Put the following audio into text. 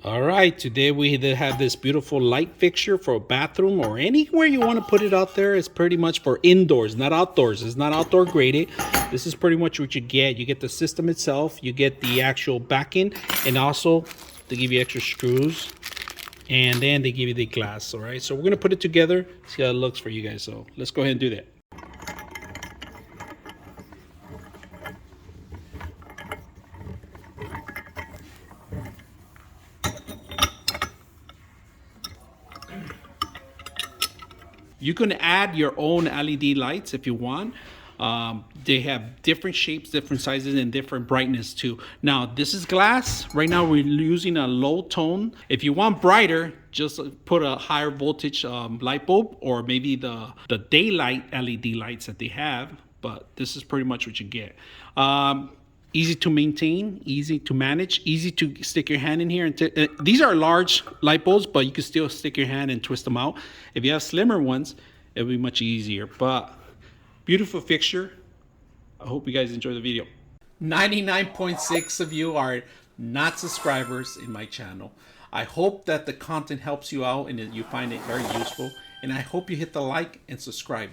All right, today we have this beautiful light fixture for a bathroom or anywhere you want to put it out there. It's pretty much for indoors, not outdoors. It's not outdoor graded. This is pretty much what you get. You get the system itself, you get the actual backing, and also they give you extra screws, and then they give you the glass. All right, so we're gonna put it together, see how it looks for you guys. So let's go ahead and do that. You can add your own LED lights if you want. They have different shapes, different sizes, and different brightness too. Now, this is glass. Right now, we're using a low tone. If you want brighter, just put a higher voltage light bulb, or maybe the daylight LED lights that they have. But this is pretty much what you get. Easy to maintain, easy to manage, easy to stick your hand in here. And these are large light bulbs, but you can still stick your hand and twist them out. If you have slimmer ones, it'll be much easier. But beautiful fixture. I hope you guys enjoy the video. 99.6 of you are not subscribers in my channel. I hope that the content helps you out and that you find it very useful. And I hope you hit the like and subscribe.